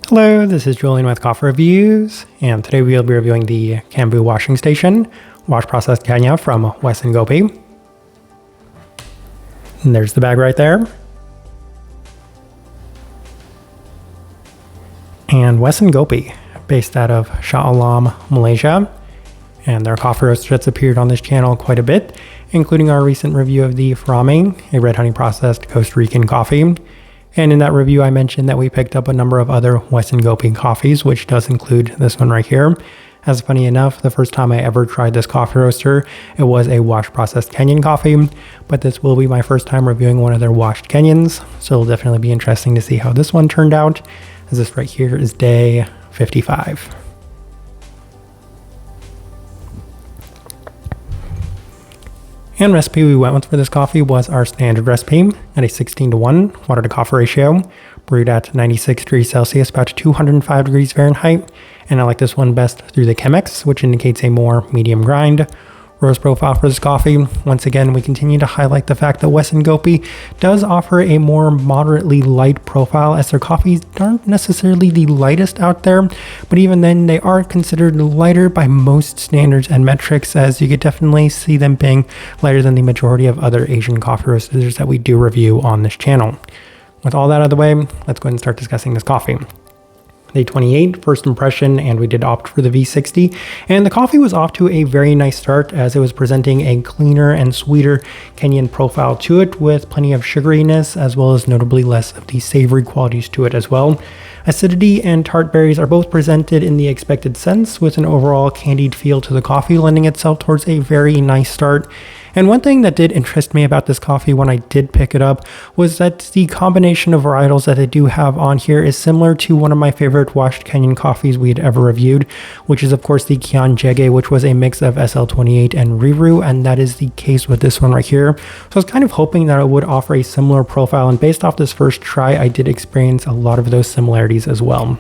Hello, this is Julian with Coffee Reviews, and today we'll be reviewing the Kamviu washing station, wash process Kenya from Wes Ngopi. And there's the bag right there. And Wes Ngopi, based out of Shah, Malaysia, and their coffee roaster that's appeared on this channel quite a bit, including our recent review of the Farami, a red honey processed Costa Rican coffee. And in that review, I mentioned that we picked up a number of other Wes Ngopi coffees, which does include this one right here. As funny enough, the first time I ever tried this coffee roaster, it was a wash processed Kenyan coffee, but this will be my first time reviewing one of their washed Kenyans, so it'll definitely be interesting to see how this one turned out, as this right here is day 55. And recipe we went with for this coffee was our standard recipe at a 16:1 water to coffee ratio, brewed at 96 degrees Celsius, about 205 degrees Fahrenheit. And I like this one best through the Chemex, which indicates a more medium grind. Roast profile for this coffee. Once again, we continue to highlight the fact that Wes Ngopi does offer a more moderately light profile, as their coffees aren't necessarily the lightest out there, but even then they are considered lighter by most standards and metrics, as you could definitely see them being lighter than the majority of other Asian coffee roasters that we do review on this channel. With all that out of the way, let's go ahead and start discussing this coffee. Day 28, first impression, and we did opt for the V60, and the coffee was off to a very nice start, as it was presenting a cleaner and sweeter Kenyan profile to it, with plenty of sugariness as well as notably less of the savory qualities to it as well. Acidity and tart berries are both presented in the expected sense, with an overall candied feel to the coffee, lending itself towards a very nice start. And one thing that did interest me about this coffee when I did pick it up was that the combination of varietals that they do have on here is similar to one of my favorite washed Kenyan coffees we had ever reviewed, which is of course the Kian Jege, which was a mix of SL28 and Riru, and that is the case with this one right here. So I was kind of hoping that it would offer a similar profile, and based off this first try, I did experience a lot of those similarities as well.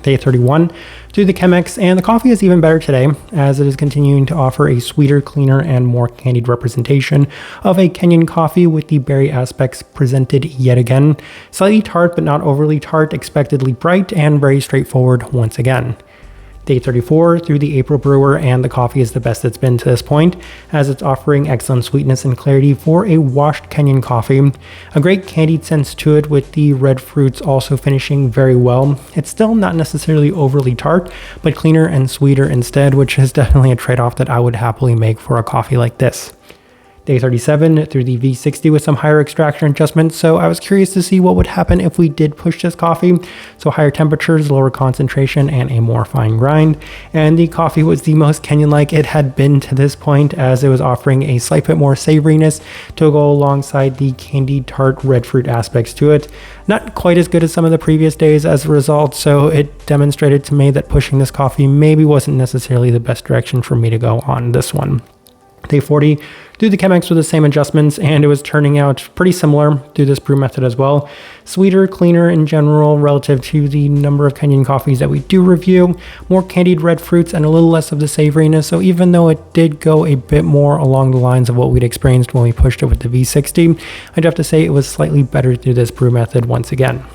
Day 31 through the Chemex, and the coffee is even better today, as it is continuing to offer a sweeter, cleaner, and more candied representation of a Kenyan coffee, with the berry aspects presented yet again. Slightly tart, but not overly tart, expectedly bright, and very straightforward once again. Day 34 through the April brewer, and the coffee is the best it's been to this point, as it's offering excellent sweetness and clarity for a washed Kenyan coffee. A great candied sense to it, with the red fruits also finishing very well. It's still not necessarily overly tart, but cleaner and sweeter instead, which is definitely a trade-off that I would happily make for a coffee like this. Day 37 through the V60 with some higher extraction adjustments, so I was curious to see what would happen if we did push this coffee. So higher temperatures, lower concentration, and a more fine grind. And the coffee was the most Kenyan-like it had been to this point, as it was offering a slight bit more savoriness to go alongside the candied tart red fruit aspects to it. Not quite as good as some of the previous days as a result, so it demonstrated to me that pushing this coffee maybe wasn't necessarily the best direction for me to go on this one. Day 40 through the Chemex with the same adjustments, and it was turning out pretty similar through this brew method as well. Sweeter, cleaner in general relative to the number of Kenyan coffees that we do review. More candied red fruits and a little less of the savoriness, so even though it did go a bit more along the lines of what we'd experienced when we pushed it with the V60, I'd have to say it was slightly better through this brew method once again.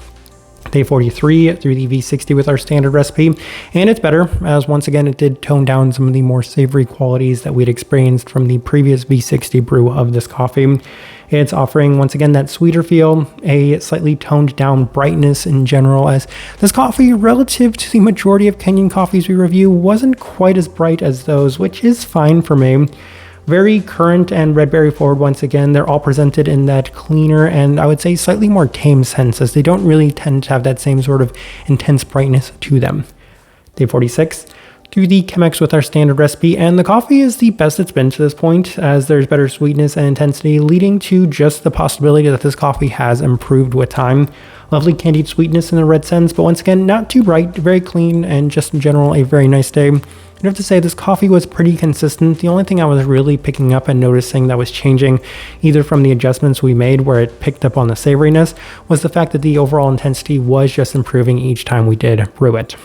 Day 43 through the V60 with our standard recipe, and it's better, as once again it did tone down some of the more savory qualities that we'd experienced from the previous V60 brew of this coffee. It's offering once again that sweeter feel, a slightly toned down brightness in general, as this coffee, relative to the majority of Kenyan coffees we review, wasn't quite as bright as those, which is fine for me. Very currant and red berry forward once again. They're all presented in that cleaner and I would say slightly more tame sense, as they don't really tend to have that same sort of intense brightness to them. Day 46 through the Chemex with our standard recipe, and the coffee is the best it's been to this point, as there's better sweetness and intensity, leading to just the possibility that this coffee has improved with time. Lovely candied sweetness in the red sense, but once again not too bright, very clean, and just in general a very nice day. I have to say this coffee was pretty consistent. The only thing I was really picking up and noticing that was changing, either from the adjustments we made where it picked up on the savoriness, was the fact that the overall intensity was just improving each time we did brew it.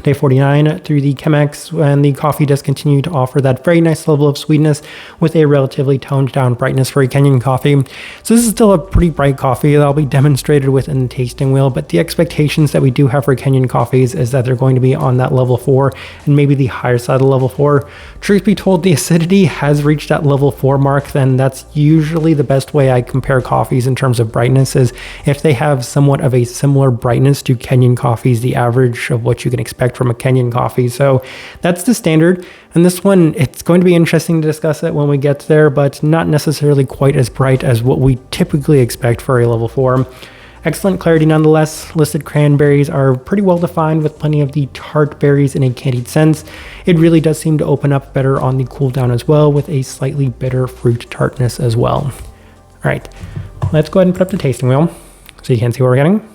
Day 49 through the Chemex, and the coffee does continue to offer that very nice level of sweetness with a relatively toned down brightness for a Kenyan coffee. So this is still a pretty bright coffee that'll be demonstrated within the tasting wheel, but the expectations that we do have for Kenyan coffees is that they're going to be on that level 4 and maybe the higher side of level 4. Truth be told, the acidity has reached that level 4 mark, then that's usually the best way I compare coffees in terms of brightness is if they have somewhat of a similar brightness to Kenyan coffees, the average of what you can expect from a Kenyan coffee. So that's the standard. And this one, it's going to be interesting to discuss it when we get there, but not necessarily quite as bright as what we typically expect for a level 4. Excellent clarity nonetheless. Listed cranberries are pretty well defined with plenty of the tart berries in a candied sense. It really does seem to open up better on the cool down as well with a slightly bitter fruit tartness as well. All right, let's go ahead and put up the tasting wheel so you can see what we're getting.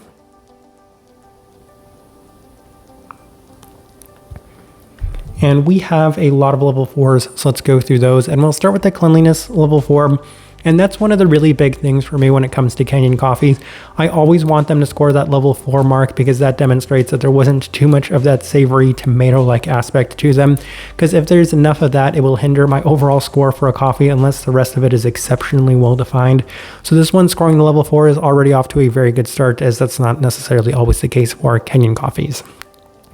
And we have a lot of level 4s, so let's go through those. And we'll start with the cleanliness level 4. And that's one of the really big things for me when it comes to Kenyan coffees. I always want them to score that level 4 mark because that demonstrates that there wasn't too much of that savory tomato-like aspect to them. Because if there's enough of that, it will hinder my overall score for a coffee unless the rest of it is exceptionally well defined. So this one scoring the level 4 is already off to a very good start, as that's not necessarily always the case for Kenyan coffees.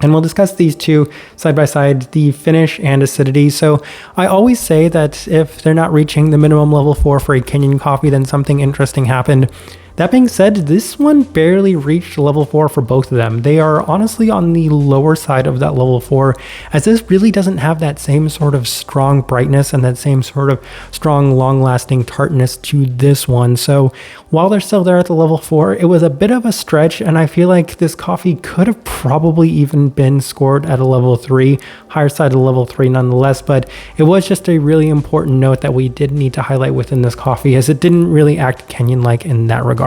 And we'll discuss these two side by side, the finish and acidity. So I always say that if they're not reaching the minimum level 4 for a Kenyan coffee, then something interesting happened. That being said, this one barely reached level 4 for both of them. They are honestly on the lower side of that level 4, as this really doesn't have that same sort of strong brightness and that same sort of strong, long-lasting tartness to this one. So while they're still there at the level 4, it was a bit of a stretch, and I feel like this coffee could have probably even been scored at a level 3, higher side of level 3 nonetheless, but it was just a really important note that we did need to highlight within this coffee, as it didn't really act Kenyan-like in that regard.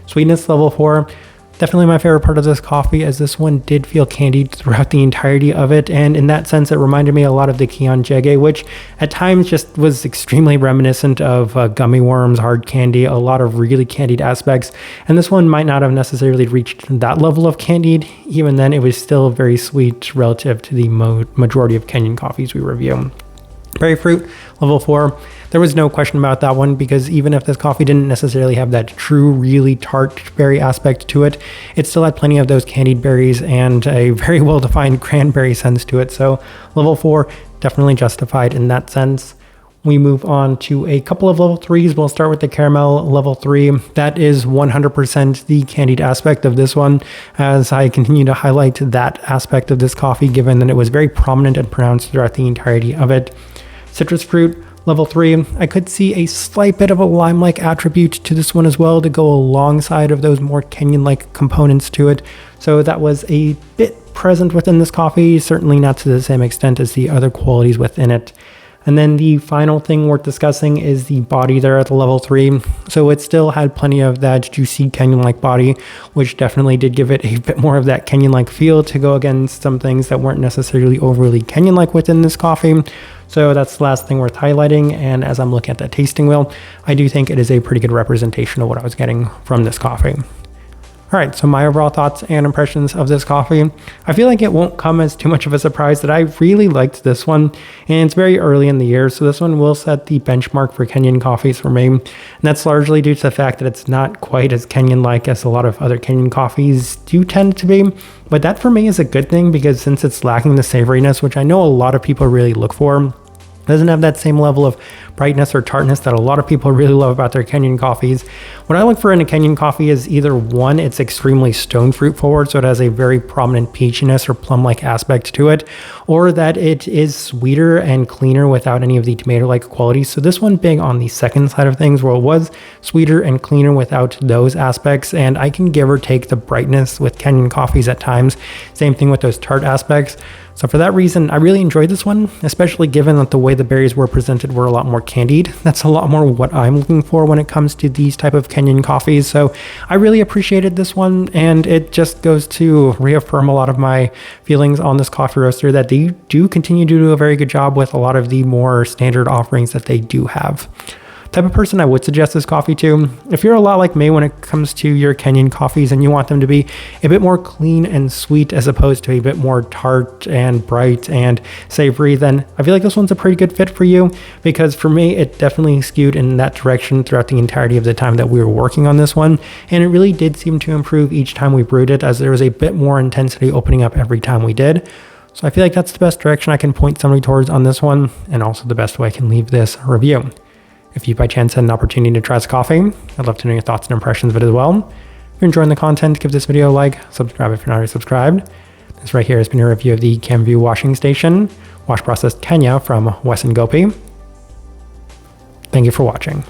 Sweetness level 4, definitely my favorite part of this coffee, as this one did feel candied throughout the entirety of it, and in that sense it reminded me a lot of the Kion Jege, which at times just was extremely reminiscent of gummy worms, hard candy, a lot of really candied aspects, and this one might not have necessarily reached that level of candied. Even then, it was still very sweet relative to the majority of Kenyan coffees we review. Berry fruit level 4, there was no question about that one, because even if this coffee didn't necessarily have that true really tart berry aspect to it, it still had plenty of those candied berries and a very well defined cranberry sense to it. So level 4 definitely justified in that sense. We move on to a couple of level 3s. We'll start with the caramel level 3. That is 100% the candied aspect of this one, as I continue to highlight that aspect of this coffee, given that it was very prominent and pronounced throughout the entirety of it. Citrus fruit level 3, I could see a slight bit of a lime-like attribute to this one as well to go alongside of those more Kenyan-like components to it. So that was a bit present within this coffee, certainly not to the same extent as the other qualities within it. And then the final thing worth discussing is the body there at the level 3. So it still had plenty of that juicy Kenyan-like body, which definitely did give it a bit more of that Kenyan-like feel to go against some things that weren't necessarily overly Kenyan-like within this coffee. So that's the last thing worth highlighting. And as I'm looking at that tasting wheel, I do think it is a pretty good representation of what I was getting from this coffee. All right, so my overall thoughts and impressions of this coffee. I feel like it won't come as too much of a surprise that I really liked this one, and it's very early in the year, so this one will set the benchmark for Kenyan coffees for me. And that's largely due to the fact that it's not quite as Kenyan-like as a lot of other Kenyan coffees do tend to be. But that for me is a good thing, because since it's lacking the savoriness, which I know a lot of people really look for, doesn't have that same level of brightness or tartness that a lot of people really love about their Kenyan coffees. What I look for in a Kenyan coffee is either one, it's extremely stone fruit forward, so it has a very prominent peachiness or plum-like aspect to it, or that it is sweeter and cleaner without any of the tomato-like qualities. So this one big on the second side of things, where it was sweeter and cleaner without those aspects, and I can give or take the brightness with Kenyan coffees at times. Same thing with those tart aspects. So for that reason, I really enjoyed this one, especially given that the way the berries were presented were a lot more candied. That's a lot more what I'm looking for when it comes to these type of Kenyan coffees. So I really appreciated this one, and it just goes to reaffirm a lot of my feelings on this coffee roaster, that they do continue to do a very good job with a lot of the more standard offerings that they do have. type of person I would suggest this coffee to. If you're a lot like me when it comes to your Kenyan coffees and you want them to be a bit more clean and sweet as opposed to a bit more tart and bright and savory, then I feel like this one's a pretty good fit for you, because for me, it definitely skewed in that direction throughout the entirety of the time that we were working on this one. And it really did seem to improve each time we brewed it, as there was a bit more intensity opening up every time we did. So I feel like that's the best direction I can point somebody towards on this one, and also the best way I can leave this review. If you by chance had an opportunity to try this coffee, I'd love to know your thoughts and impressions of it as well. If you're enjoying the content, give this video a like, subscribe if you're not already subscribed. This right here has been a review of the Kamviu washing station, wash processed Kenya from Wes Ngopi. Thank you for watching.